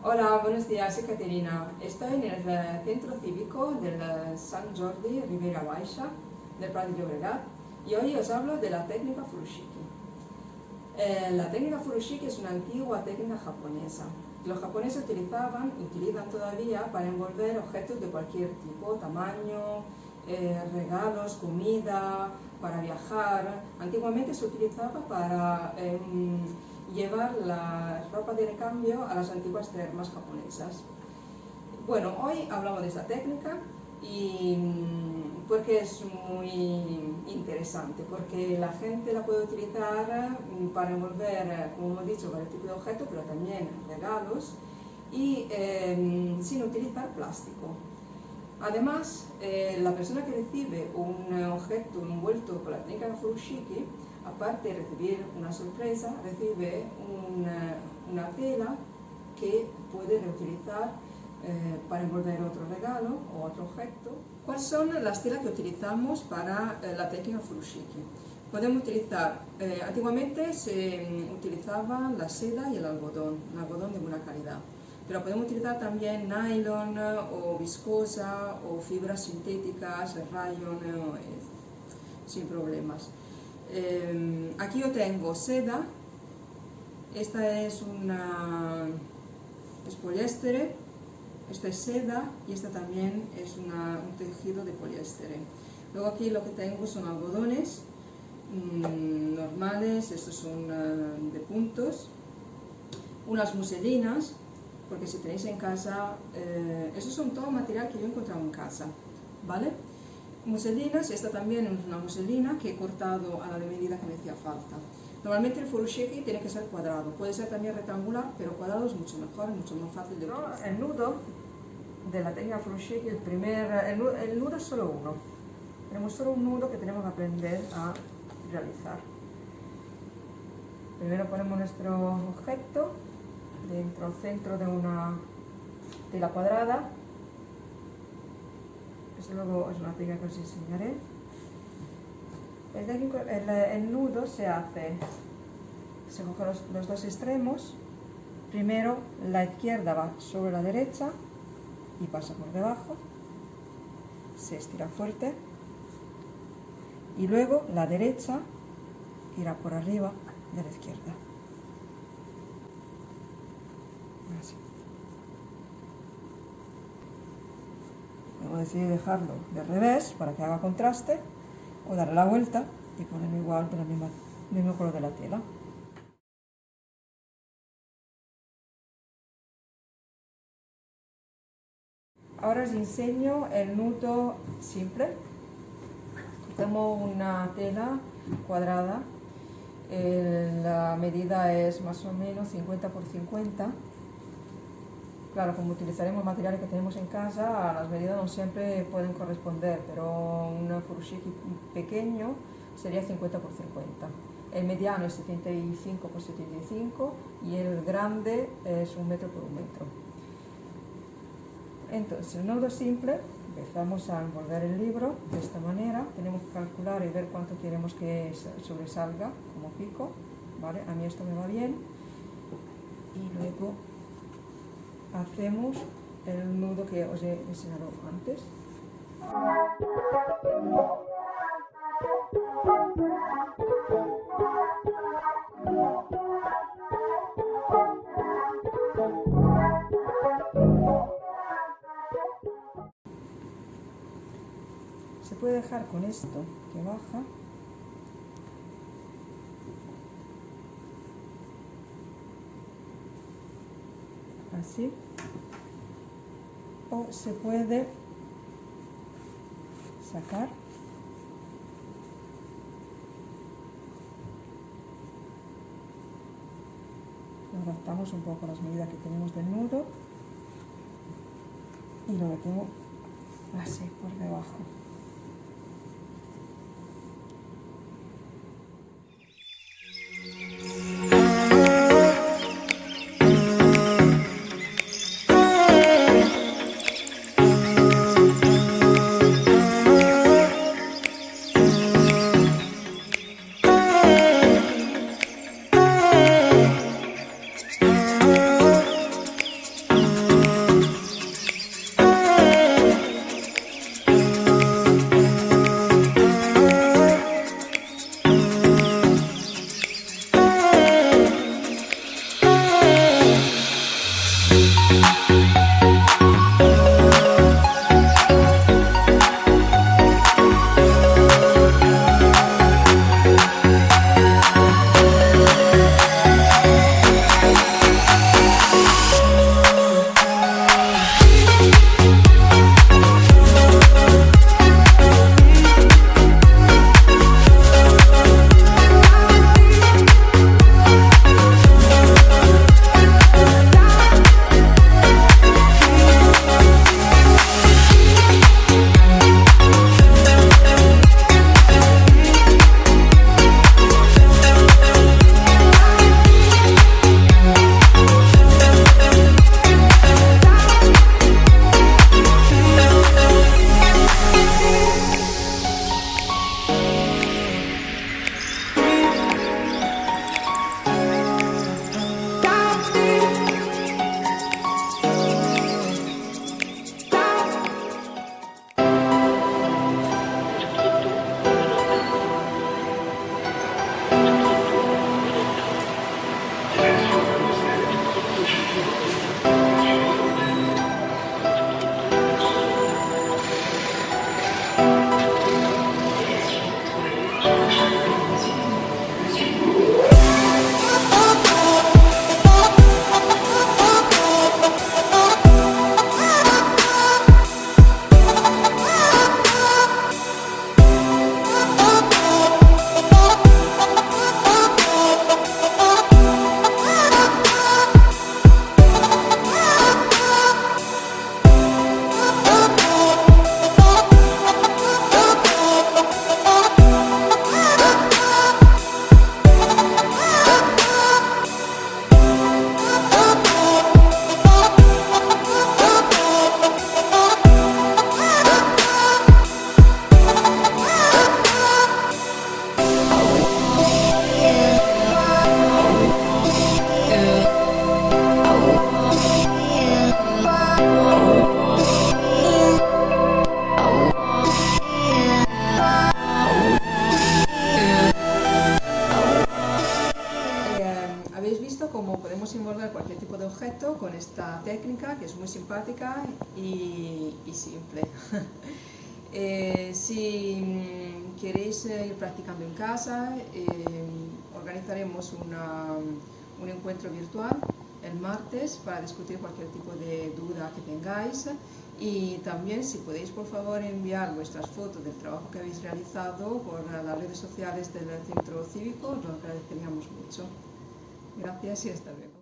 Hola, buenos días, soy Caterina. Estoy en el centro cívico del Sant Jordi Ribera Baixa del Prat de Llobregat y hoy os hablo de la técnica furoshiki. La técnica furoshiki es una antigua técnica japonesa. Los japoneses utilizan todavía para envolver objetos de cualquier tipo, tamaño, regalos, comida, para viajar. Antiguamente se utilizaba para llevar la ropa de recambio a las antiguas termas japonesas. Bueno, hoy hablamos de esta técnica y porque es muy interesante, porque la gente la puede utilizar para envolver, como hemos dicho, varios tipos de objetos, pero también regalos y sin utilizar plástico. Además, la persona que recibe un objeto envuelto con la técnica furoshiki, aparte de recibir una sorpresa, recibe una tela que puede reutilizar para envolver otro regalo o otro objeto. ¿Cuáles son las telas que utilizamos para la técnica furoshiki? Podemos utilizar, antiguamente se utilizaba la seda y el algodón de buena calidad. Pero podemos utilizar también nylon o viscosa o fibras sintéticas, rayon, sin problemas. Aquí yo tengo seda, esta es poliéster, esta es seda y esta también es un tejido de poliéster. Luego aquí lo que tengo son algodones normales, estos son de puntos, unas muselinas, porque si tenéis en casa, esos son todo material que yo he encontrado en casa, ¿vale? Muselinas, esta también es una muselina que he cortado a la medida que me hacía falta. Normalmente el furoshiki tiene que ser cuadrado, puede ser también rectangular, pero cuadrado es mucho mejor, mucho más fácil de utilizar. El nudo de la técnica furoshiki, el nudo es solo uno. Tenemos solo un nudo que tenemos que aprender a realizar. Primero ponemos nuestro objeto dentro del centro de una tela cuadrada. Eso luego es una técnica que os enseñaré. El nudo se coge los dos extremos. Primero la izquierda va sobre la derecha y pasa por debajo, se estira fuerte y luego la derecha irá por arriba de la izquierda. Así. Luego decidí dejarlo de revés para que haga contraste o darle la vuelta y ponerlo igual del mismo color de la tela. Ahora os enseño el nudo simple. Tengo una tela cuadrada, la medida es más o menos 50 por 50. Claro, como utilizaremos materiales que tenemos en casa, las medidas no siempre pueden corresponder, pero un furoshiki pequeño sería 50 por 50. El mediano es 75 por 75 y el grande es 1 metro por 1 metro. Entonces, el nudo simple, empezamos a envolver el libro de esta manera. Tenemos que calcular y ver cuánto queremos que sobresalga como pico, ¿vale? A mí esto me va bien. Y luego hacemos el nudo que os he enseñado antes. Se puede dejar con esto que baja. Así. O se puede sacar. Adaptamos un poco las medidas que tenemos del nudo y lo metemos así por debajo. completo con esta técnica que es muy simpática y simple. Si queréis ir practicando en casa, organizaremos un encuentro virtual el martes para discutir cualquier tipo de duda que tengáis, y también si podéis por favor enviar vuestras fotos del trabajo que habéis realizado por las redes sociales del centro cívico, os lo agradeceríamos mucho. Gracias y hasta luego.